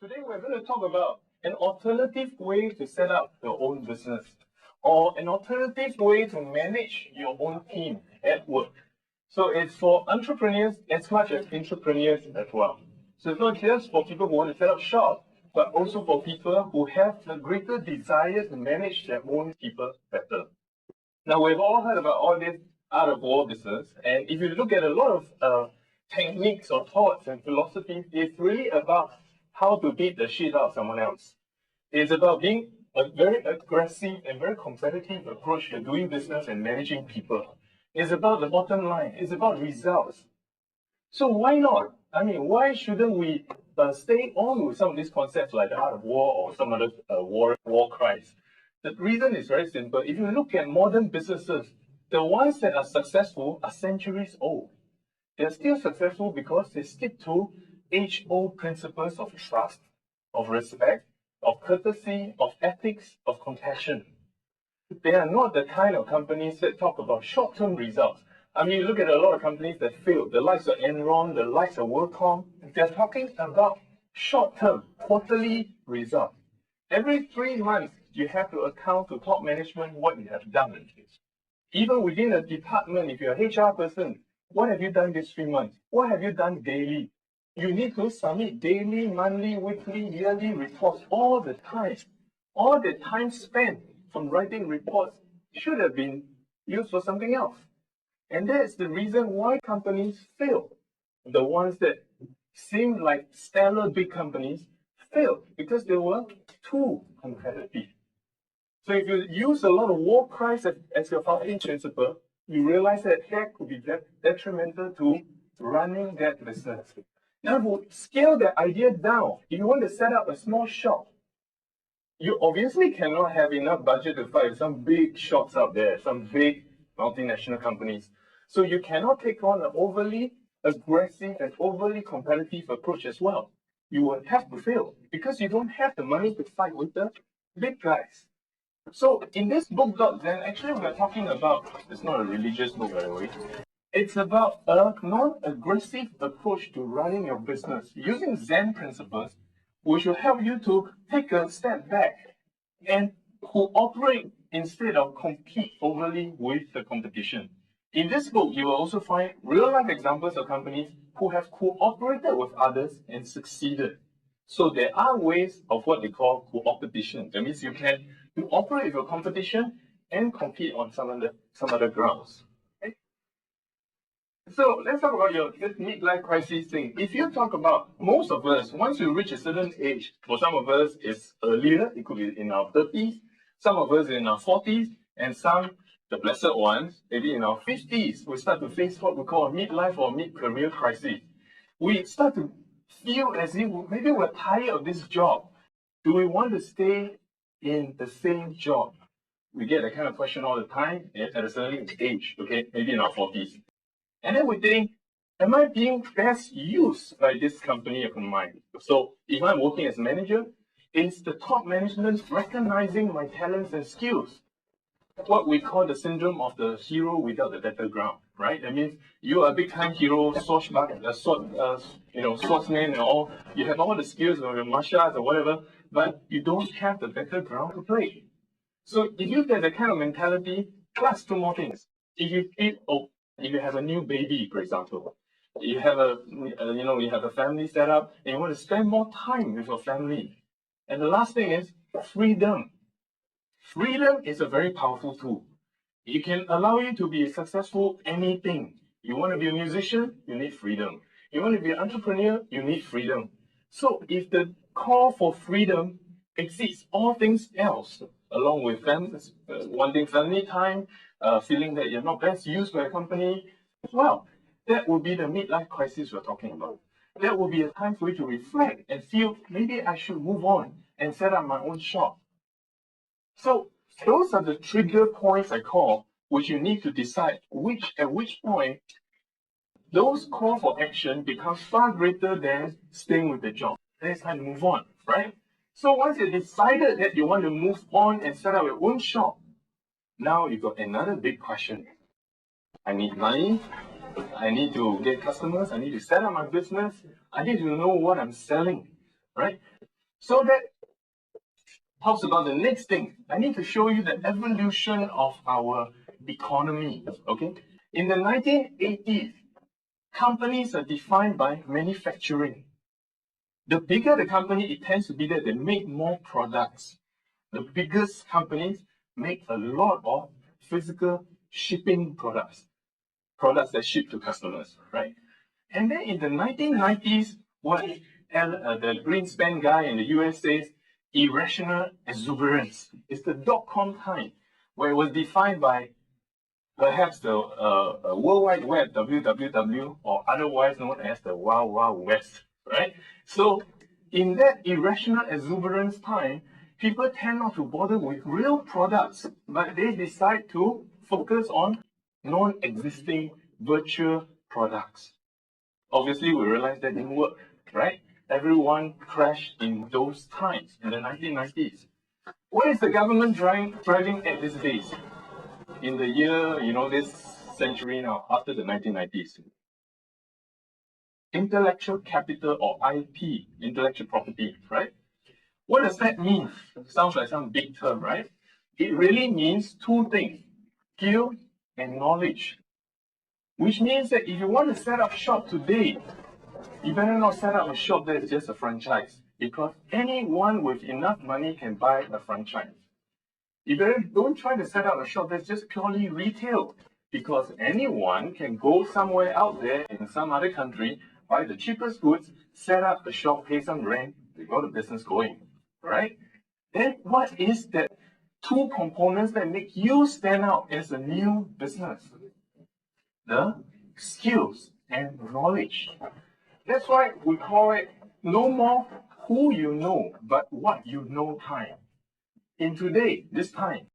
Today we're going to talk about an alternative way to set up your own business or an alternative way to manage your own team at work. So it's for entrepreneurs as much as entrepreneurs as well. So it's not just for people who want to set up shop, but also for people who have a greater desire to manage their own people better. Now, we've all heard about all this out of war business, and if you look at a lot of techniques or thoughts and philosophies, it's really about how to beat the shit out of someone else. It's about being a very aggressive and very competitive approach to doing business and managing people. It's about the bottom line. It's about results. So why not? I mean, why shouldn't we stay on with some of these concepts like the art of war or some other war cries? The reason is very simple. If you look at modern businesses, the ones that are successful are centuries old. They're still successful because they stick to age-old principles of trust, of respect, of courtesy, of ethics, of compassion. They are not the kind of companies that talk about short-term results. I mean, you look at a lot of companies that fail, the likes of Enron, the likes of WorldCom, they're talking about short-term, quarterly results. Every 3 months, you have to account to top management what you have done. Even within a department, if you're a HR person, what have you done these 3 months? What have you done daily? You need to submit daily, monthly, weekly, yearly reports all the time. All the time spent from writing reports should have been used for something else. And that's the reason why companies fail. The ones that seem like stellar big companies failed because they were too competitive. So if you use a lot of war cries as your founding principle, you realize that could be detrimental to running that business. Now, if you scale that idea down, if you want to set up a small shop, you obviously cannot have enough budget to fight some big shops out there, some big multinational companies. So you cannot take on an overly aggressive and overly competitive approach as well. You will have to fail because you don't have the money to fight with the big guys. So in this book, then actually we're talking about, it's not a religious book by the way, it's about a non-aggressive approach to running your business using Zen principles, which will help you to take a step back and cooperate instead of compete overly with the competition. In this book, you will also find real-life examples of companies who have cooperated with others and succeeded. So there are ways of what they call cooperation. That means you can cooperate with your competition and compete on some other grounds. Okay? So let's talk about this midlife crisis thing. If you talk about most of us, once you reach a certain age, for some of us it's earlier, it could be in our 30s, some of us in our 40s, and some, the blessed ones, maybe in our 50s, we start to face what we call a midlife or mid-career crisis. We start to feel as if maybe we're tired of this job. Do we want to stay in the same job? We get that kind of question all the time at a certain age, okay, maybe in our 40s. And then we think, am I being best used by this company of mine? So if I'm working as manager, is the top management recognizing my talents and skills? What we call the syndrome of the hero without the battleground, right? That means you are a big time hero, swordsman and all. You have all the skills of your martial arts or whatever, but you don't have the battleground to play. So if you get that kind of mentality, plus 2 more things. If you have a new baby, for example, you have you have a family set up, and you want to spend more time with your family. And the last thing is freedom. Freedom is a very powerful tool. It can allow you to be successful anything. You want to be a musician, you need freedom. You want to be an entrepreneur, you need freedom. So if the call for freedom exceeds all things else, along with wanting family time, feeling that you're not best used by a company, well, that would be the midlife crisis we're talking about. That would be a time for you to reflect and feel maybe I should move on and set up my own shop. So those are the trigger points I call, which you need to decide at which point those call for action becomes far greater than staying with the job. Then it's time to move on, right? So once you decided that you want to move on and set up your own shop, now you've got another big question. I need money. I need to get customers. I need to set up my business. I need to know what I'm selling, right? So that talks about the next thing. I need to show you the evolution of our economy. Okay, in the 1980s, companies are defined by manufacturing. The bigger the company, it tends to be that they make more products. The biggest companies make a lot of physical shipping products, products that ship to customers, right? And then in the 1990s, what the Greenspan guy in the US says, irrational exuberance. It's the dot-com time, where it was defined by perhaps the World Wide Web, WWW, or otherwise known as the Wild Wild West, right? So in that irrational exuberance time, people tend not to bother with real products, but they decide to focus on non-existing virtual products. Obviously, we realized that didn't work, right? Everyone crashed in those times, in the 1990s. What is the government driving at these days? In the year, this century now, after the 1990s. Intellectual capital, or IP, intellectual property, right? What does that mean? Sounds like some big term, right? It really means two things, skill and knowledge. Which means that if you want to set up shop today, you better not set up a shop that is just a franchise, because anyone with enough money can buy a franchise. You better don't try to set up a shop that's just purely retail, because anyone can go somewhere out there in some other country, buy the cheapest goods, set up a shop, pay some rent, they got the business going, right? Then what is that two components that make you stand out as a new business? The skills and knowledge. That's why we call it no more who you know, but what you know time. In today, this time,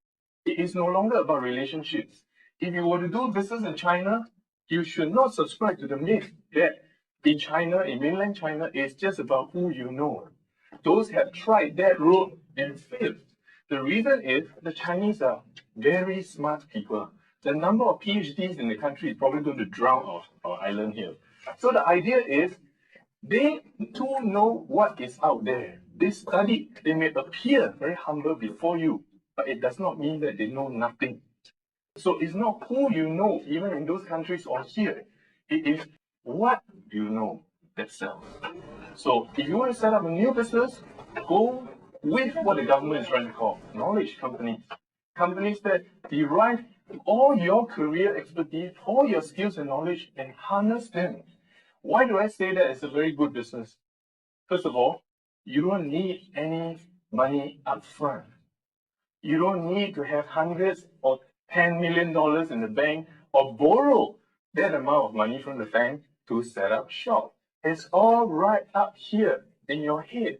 it is no longer about relationships. If you were to do business in China, you should not subscribe to the myth that in China, in mainland China, it's just about who you know. Those have tried that road and failed. The reason is the Chinese are very smart people. The number of PhDs in the country is probably going to drown our island here. So the idea is they too know what is out there. They study. They may appear very humble before you, but it does not mean that they know nothing. So it's not who you know, even in those countries or here. It is what you know that sells. So if you want to set up a new business, go with what the government is trying to call knowledge companies. Companies that derive all your career expertise, all your skills and knowledge, and harness them. Why do I say that it's a very good business? First of all, you don't need any money up front. You don't need to have hundreds or $10 million in the bank or borrow that amount of money from the bank to set up shop. It's all right up here in your head.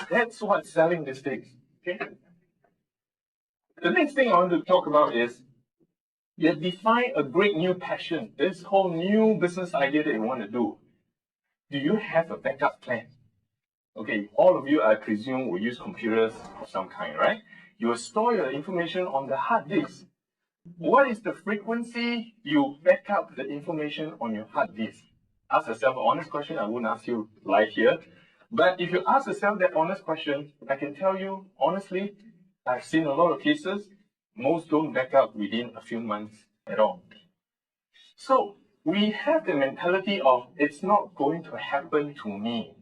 That's what's selling these days. Okay? The next thing I want to talk about is you have defined a great new passion, this whole new business idea that you want to do. Do you have a backup plan? Okay, all of you, I presume, will use computers of some kind, right? You will store your information on the hard disk. What is the frequency you back up the information on your hard disk? Ask yourself an honest question. I won't ask you live here. But if you ask yourself that honest question, I can tell you honestly, I've seen a lot of cases. Most don't back up within a few months at all. So we have the mentality of it's not going to happen to me.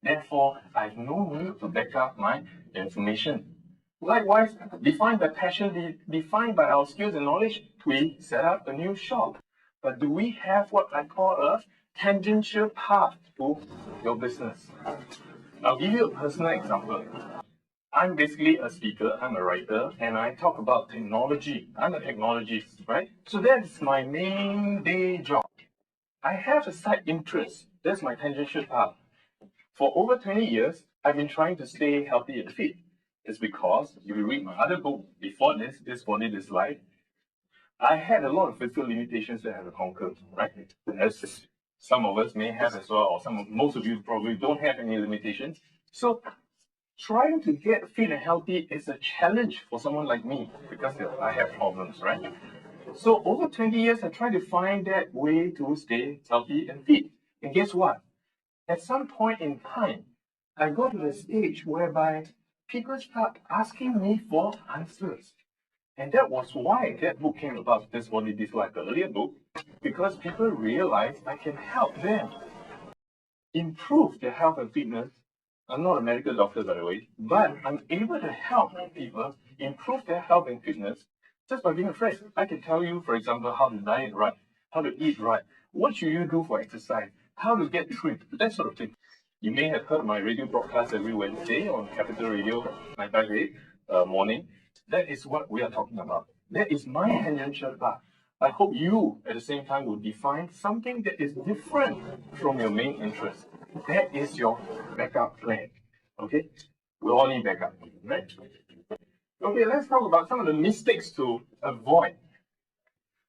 Therefore, I have no need to back up my information. Likewise, defined by passion, defined by our skills and knowledge, we set up a new shop. But do we have what I call a tangential path to your business? I'll give you a personal example. I'm basically a speaker, I'm a writer, and I talk about technology. I'm a technologist, right? So that's my main day job. I have a side interest. That's my tangential path. For over 20 years, I've been trying to stay healthy and fit. It's because, if you read my other book before this body, this life, I had a lot of physical limitations that I had to conquer, right? As some of us may have as well, or most of you probably don't have any limitations. So trying to get fit and healthy is a challenge for someone like me because I have problems, right? So over 20 years, I tried to find that way to stay healthy and fit. And guess what? At some point in time, I got to the stage whereby people start asking me for answers. And that was why that book came about. This one is like an earlier book, because people realized I can help them improve their health and fitness. I'm not a medical doctor, by the way, but I'm able to help people improve their health and fitness just by being a friend. I can tell you, for example, how to diet right, how to eat right, what should you do for exercise, how to get trim, that sort of thing. You may have heard my radio broadcast every Wednesday on Capital Radio 958 morning. That is what we are talking about. That is my financial part. I hope you, at the same time, will define something that is different from your main interest. That is your backup plan. Okay? We all need backup, right? Okay, let's talk about some of the mistakes to avoid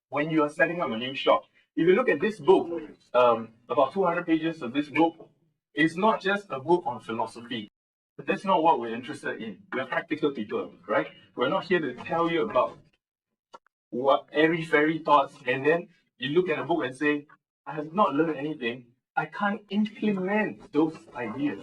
when you are setting up a new shop. If you look at this book, about 200 pages of this book, it's not just a book on philosophy. But that's not what we're interested in. We're practical people, right? We're not here to tell you about what airy fairy thoughts, and then you look at a book and say, I have not learned anything. I can't implement those ideas.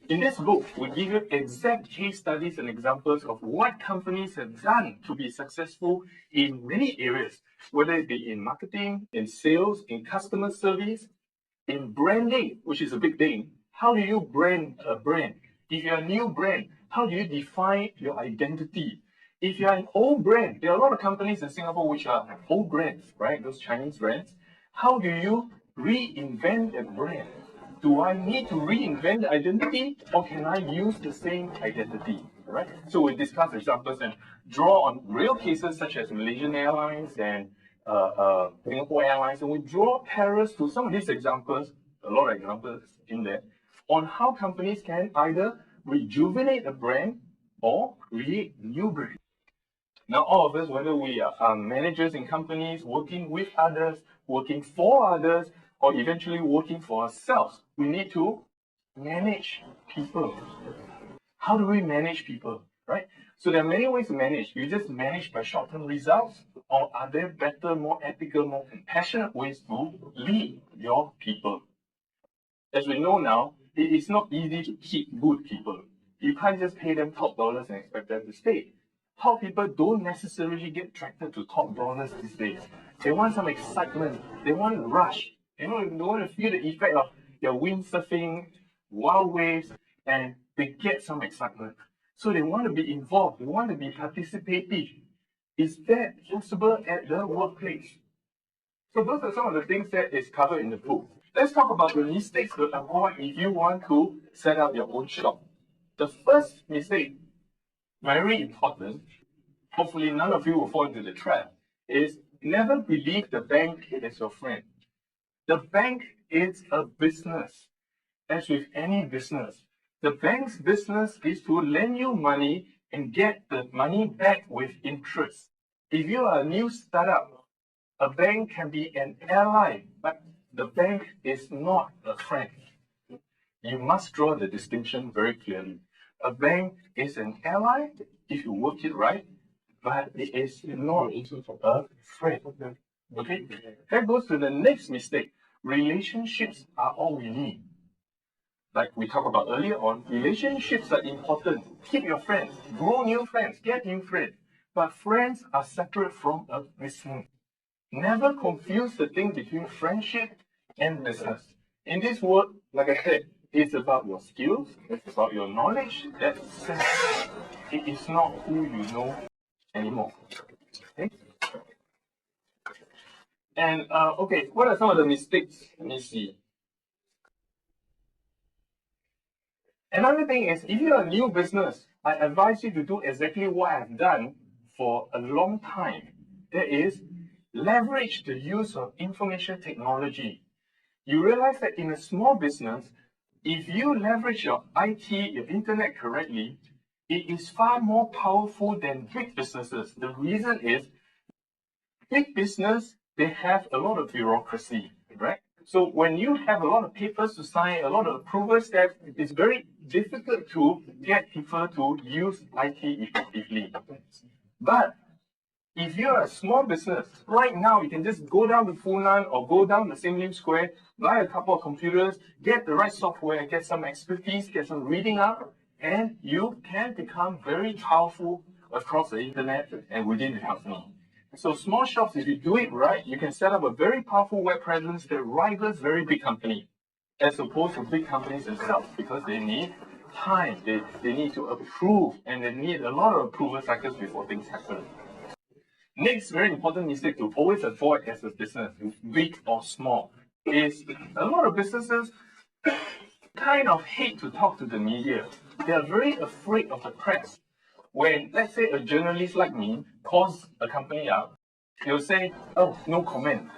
In this book, we give you exact case studies and examples of what companies have done to be successful in many areas, whether it be in marketing, in sales, in customer service, in branding, which is a big thing. How do you brand a brand? If you're a new brand, how do you define your identity? If you're an old brand, there are a lot of companies in Singapore which are old brands, right? Those Chinese brands. How do you reinvent a brand? Do I need to reinvent the identity, or can I use the same identity? Right? So we discuss examples and draw on real cases such as Malaysian Airlines and Singapore Airlines, and we draw parallels to some of these examples, a lot of examples in there, on how companies can either rejuvenate a brand or create new brands. Now, all of us, whether we are managers in companies, working with others, working for others, or eventually working for ourselves, we need to manage people. How do we manage people, right? So there are many ways to manage. You just manage by short-term results, or are there better, more ethical, more compassionate ways to lead your people? As we know now, it is not easy to keep good people. You can't just pay them top dollars and expect them to stay. Top people don't necessarily get attracted to top dollars these days. They want some excitement. They want a rush. They want to feel the effect of their windsurfing, wild waves, and they get some excitement. So they want to be involved. They want to be participative. Is that possible at the workplace? So those are some of the things that is covered in the book. Let's talk about the mistakes to avoid if you want to set up your own shop. The first mistake, very important, hopefully none of you will fall into the trap, is never believe the bank is your friend. The bank is a business. As with any business, the bank's business is to lend you money and get the money back with interest. If you are a new startup, a bank can be an ally, but the bank is not a friend. You must draw the distinction very clearly. A bank is an ally if you work it right, but it is not a friend. Okay? That goes to the next mistake. Relationships are all we need. Like we talked about earlier on, relationships are important. Keep your friends, grow new friends, get new friends. But friends are separate from a business. Never confuse the thing between friendship and business. In this world, like I said, it's about your skills, it's about your knowledge. That's sense. It is not who you know anymore. Okay? And okay, what are some of the mistakes? Let me see. Another thing is, if you're a new business, I advise you to do exactly what I've done for a long time. That is, leverage the use of information technology. You realize that in a small business, if you leverage your IT, your internet correctly, it is far more powerful than big businesses. The reason is, big business, they have a lot of bureaucracy, right? So when you have a lot of papers to sign, a lot of approval steps, it's very difficult to get people to use IT effectively. But If you're a small business, right now you can just go down to Funan or go down to Sim Lim Square, buy a couple of computers, get the right software, get some expertise, get some reading up, and you can become very powerful across the internet and within the company. So small shops, if you do it right, you can set up a very powerful web presence that rivals very big companies, as opposed to big companies themselves, because they need time, they need to approve, and they need a lot of approval cycles before things happen. Next very important mistake to always avoid as a business, big or small, is a lot of businesses kind of hate to talk to the media. They are very afraid of the press. When, let's say, a journalist like me calls a company up, they'll say, oh, no comment,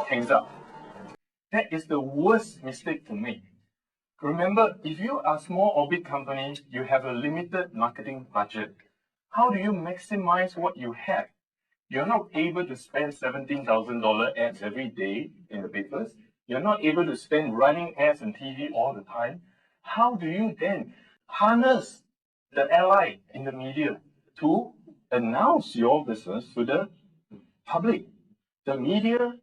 hangs up. That is the worst mistake to make. Remember, if you are a small or big company, you have a limited marketing budget. How do you maximize what you have? You're not able to spend $17,000 ads every day in the papers. You're not able to spend running ads on TV all the time. How do you then harness the ally in the media to announce your business to the public? The media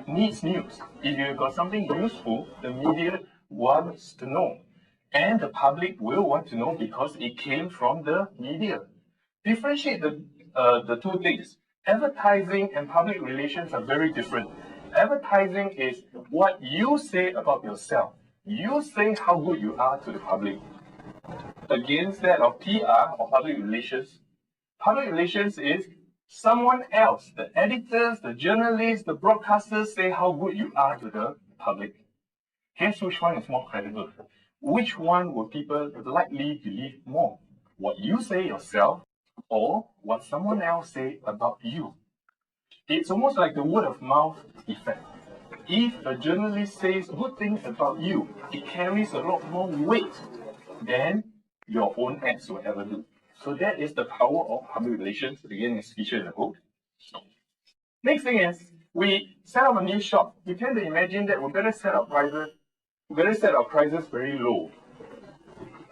needs news. If you've got something useful, the media wants to know. And the public will want to know because it came from the media. Differentiate the two things. Advertising and public relations are very different. Advertising is what you say about yourself. You say how good you are to the public. Against that of PR or public relations. Public relations is someone else, the editors, the journalists, the broadcasters say how good you are to the public. Guess which one is more credible? Which one would people likely believe more? What you say yourself or what someone else say about you? It's almost like the word of mouth effect. If a journalist says good things about you, it carries a lot more weight than your own ads will ever do. So that is the power of public relations. Again, it's featured in the book. Next thing is, we set up a new shop. You tend to imagine that we better set our prices very low.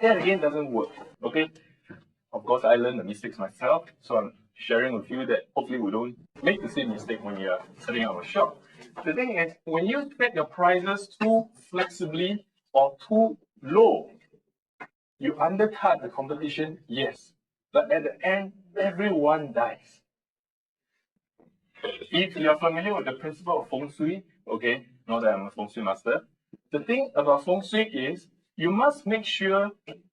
That again doesn't work. Okay? Of course, I learned the mistakes myself, so I'm sharing with you that hopefully we don't make the same mistake when you're setting up a shop. The thing is, when you set your prices too flexibly or too low, you undercut the competition, yes. But at the end, everyone dies. If you're familiar with the principle of feng shui, okay, not that I'm a feng shui master, the thing about feng shui is you must make sure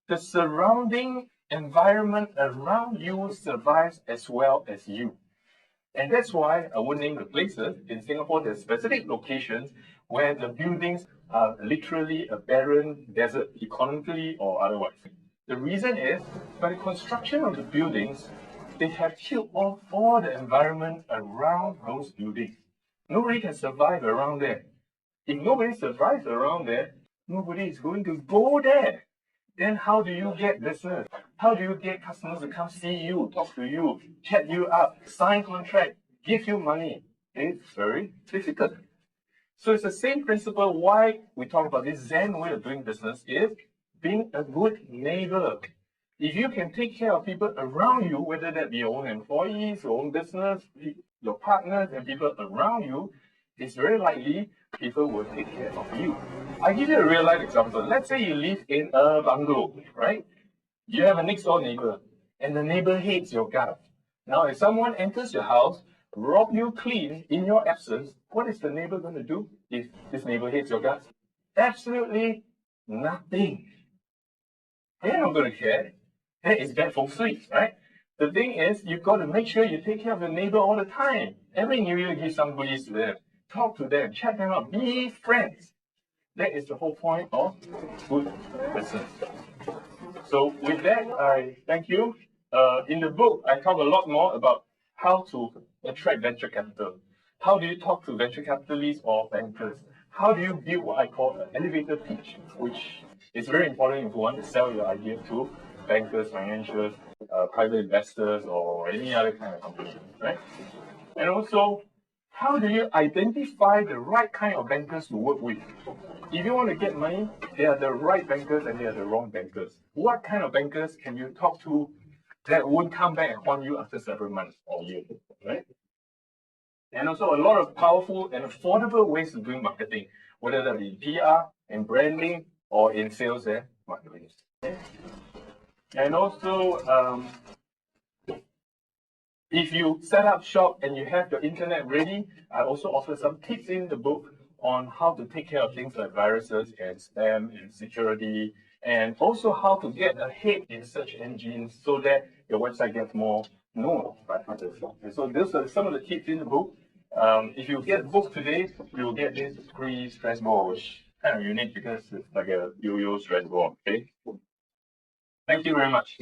the surrounding environment around you survives as well as you. And that's why I won't name the places. In Singapore, there's specific locations where the buildings are literally a barren desert, economically or otherwise. The reason is, by the construction of the buildings, they have killed off all the environment around those buildings. Nobody can survive around there. If nobody survives around there, nobody is going to go there. Then how do you get business? How do you get customers to come see you, talk to you, chat you up, sign contract, give you money? It's very difficult. So it's the same principle why we talk about this Zen way of doing business is being a good neighbor. If you can take care of people around you, whether that be your own employees, your own business, your partners, and people around you, it's very likely people will take care of you. I'll give you a real life example. Let's say you live in a bungalow, right? You have a next door neighbor, and the neighbor hates your guts. Now, if someone enters your house, rob you clean in your absence, what is the neighbor going to do if this neighbor hates your guts? Absolutely nothing. They're not going to care. That is bad feng shui, right? The thing is, you've got to make sure you take care of your neighbor all the time. Every New Year, give some goodies to them. Talk to them, chat them up, be friends. That is the whole point of good business. So with that, I thank you. In the book, I talk a lot more about how to attract venture capital. How do you talk to venture capitalists or bankers? How do you build what I call an elevator pitch, which is very important if you want to sell your idea to bankers, financials, private investors, or any other kind of company, right? And also, how do you identify the right kind of bankers to work with? If you want to get money, they are the right bankers and they are the wrong bankers. What kind of bankers can you talk to that won't come back and haunt you after several months or years, right? And also a lot of powerful and affordable ways of doing marketing, whether that be PR and branding or in sales and marketing. And also, if you set up shop and you have your internet ready, I also offer some tips in the book on how to take care of things like viruses and spam and security, and also how to get ahead in search engines so that your website gets more known by others. And so those are some of the tips in the book. If you get the book today, you'll get this free stress ball, which kind of unique because it's like a yo-yo stress ball. Okay. Thank you very much.